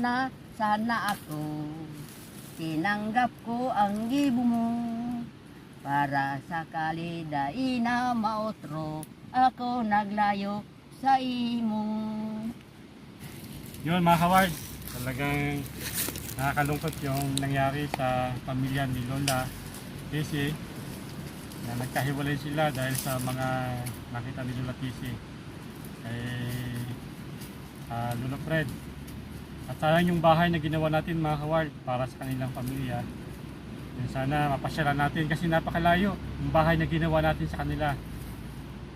na sana ako. Tinanggap ko ang gibo mo para sakali dai na maotro ako naglayo sa imo. Yun mga kaward, talagang nakakalungkot yung nangyari sa pamilya ni Lola Tisi na nagkahiwalay sila dahil sa mga nakita ni Lola Tisi kay Lola Fred. At sayang yung bahay na ginawa natin mga kaward para sa kanilang pamilya. Yun, sana mapasyalan natin kasi napakalayo yung bahay na ginawa natin sa kanila.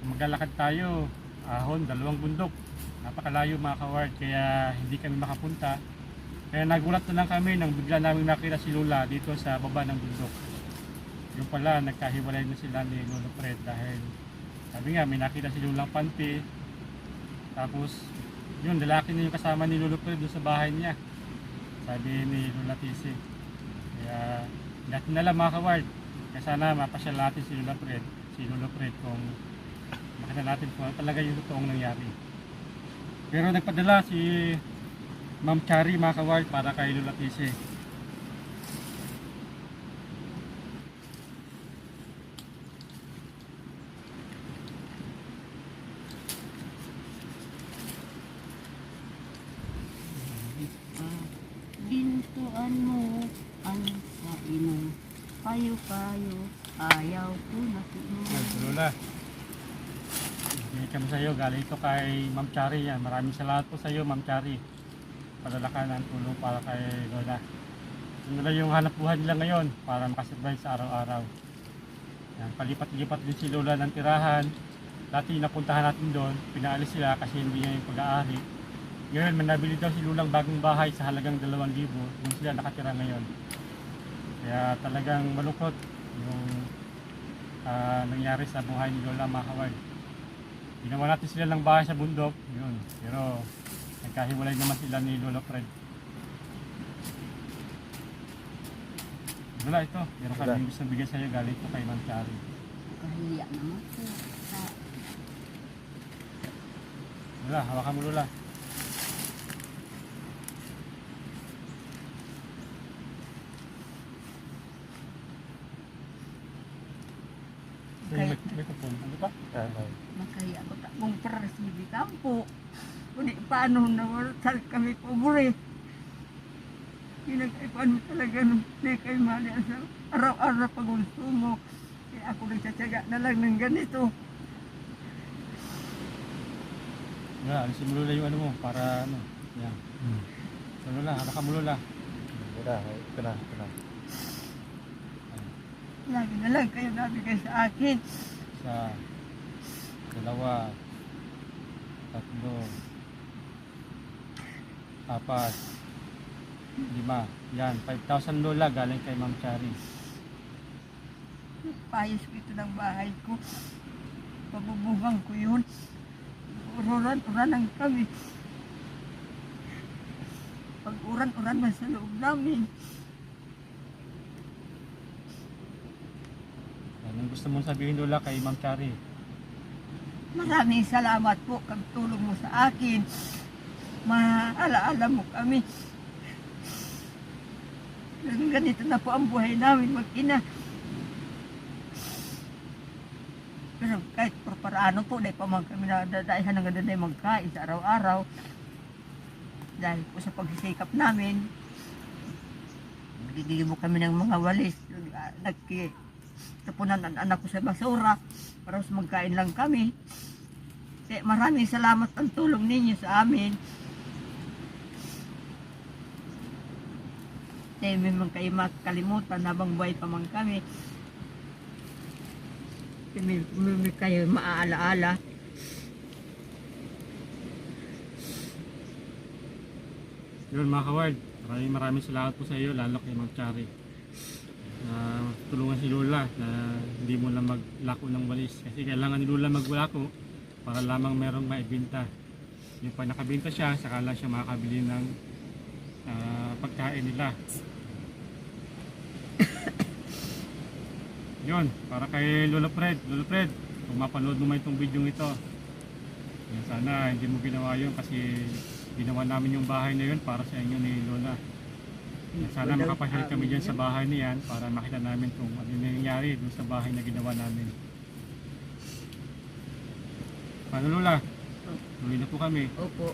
Maglalakad tayo, ahon, 2 bundok. Napakalayo mga kaward kaya hindi kami makapunta. Kaya nagulat na lang kami nang bigla namin nakita si Lola dito sa baba ng bundok. Yung pala nagkahiwalay na sila ni Lola Fred dahil sabi nga may nakita si Lola panty. Tapos yun, lalaki na yung kasama ni Lola Fred doon sa bahay niya. Sabi ni Lola Tisi. Kaya natin na lang mga kaward. Kaya sana mapasyal natin si Lola Fred kung makita natin kung ano talaga yung totoong nangyari. Pero nagpadala si Ma'am Chari mga kaward para kay Lola Tisi. Gintuan mo ang sa imo, payo-payo, ayaw ko na Lola, bigyan kami sa iyo. Galing ito kay Ma'am Chari yan. Maraming salamat po sa iyo Ma'am Chari. Padala ka ng tulong para kay Lola. Yun na yung hanap buhay nila ngayon para makasurvive sa araw-araw. Yan, palipat-lipat din si Lola ng tirahan. Dati napuntahan natin doon, pinaalis sila kasi hindi niya yung pag-aari. Ngayon, manabili daw si Lulang bagong bahay sa halagang 2,000. Doon sila nakatira ngayon. Kaya talagang malungkot yung nangyari sa buhay ni Lola mga kaward. Ginawa natin sila ng bahay sa bundok, yun. Pero nagkahiwalay naman sila ni Lola Fred. Lola, ito. Meron kami gusto bigyan sa iyo. Galing ito kay Ma'am Chari. kahiya naman po. Lola, hawakan mo Lola. May kupon. Ano ba? Makahiya ko ta kung parasibi kampo. Kundi paano na sal kami pobre. Pinag-ipan mo talaga nung di kayo mali sa araw-araw pag-consumo. Kaya ako nagsasyaga na lang ng ganito. Lola, alisin mo Lola yung ano mo para ano. Yan. So Lola, hawakan mo Lola. Lola, ito na. Lagi na lang kayo nabigay sa akin. 1, 2, 3, 4, 5. Yan, 5,000 Lola galing kay Ma'am Chari. Payos ko ito ng bahay ko. Pabubugang ko yun. Uran-uranan kami. Pag uran-uran man sa loob namin. Anong gusto mong sabihin Lola kay Ma'am Chari? Maraming salamat po kag tulong mo sa akin. Maalaala mo kami. Ganito na po ang buhay namin mag-ina. Pero kahit parano po, dahil pa man kami nadadaihan ng ganda na magkain sa araw-araw. Dahil po sa pagsisikap namin, nagiging mo kami ng mga walis. Tapunan ang anak ko sa basura para mas magkain lang kami. Kaya maraming salamat ang tulong ninyo sa amin. Dahil may mga kayo makalimutan habang buhay pa man kami. May kayo maaala-ala. Yun mga kaward, maraming salamat po sa iyo lalo kay Ma'am Chari. Tulungan si Lola na hindi mo lang maglako ng walis kasi kailangan ni Lola maglako para lamang merong maibenta. Yung pag nakabenta siya, saka lang siya makakabili ng pagkain nila. Yun, para kay Lola Fred, kung mapanood mo man itong video ito, sana hindi mo ginawa yun kasi ginawa namin yung bahay na yun para sa inyo ni Lola. Sana makapasyal kami dyan sa bahay niyan para makita namin kung ano yung nangyayari dun sa bahay na ginawa namin. Paano Lola? Tuloy na po kami. Opo.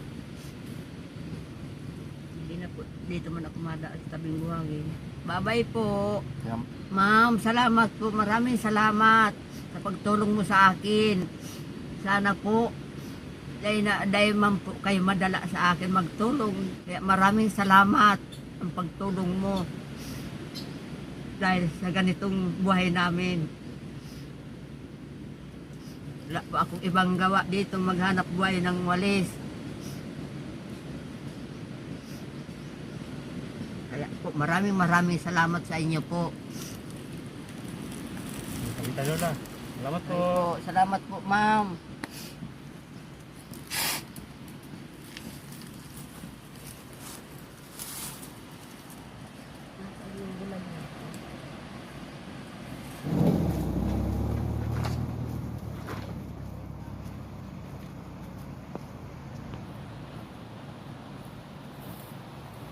Hindi na po. Dito man ako madaan sa tabing buhangin. Bye-bye po. Yan. Ma'am, salamat po. Maraming salamat sa pagtulong mo sa akin. Sana po dahil man po kayo madala sa akin magtulong. Kaya maraming salamat ang pagtulong mo. Dahil sa ganitong buhay namin. Wala po akong ibang gawa dito maghanap buhay ng walis. Kaya po maraming salamat sa inyo po. Kami Lola. Salamat po. Salamat po, ma'am.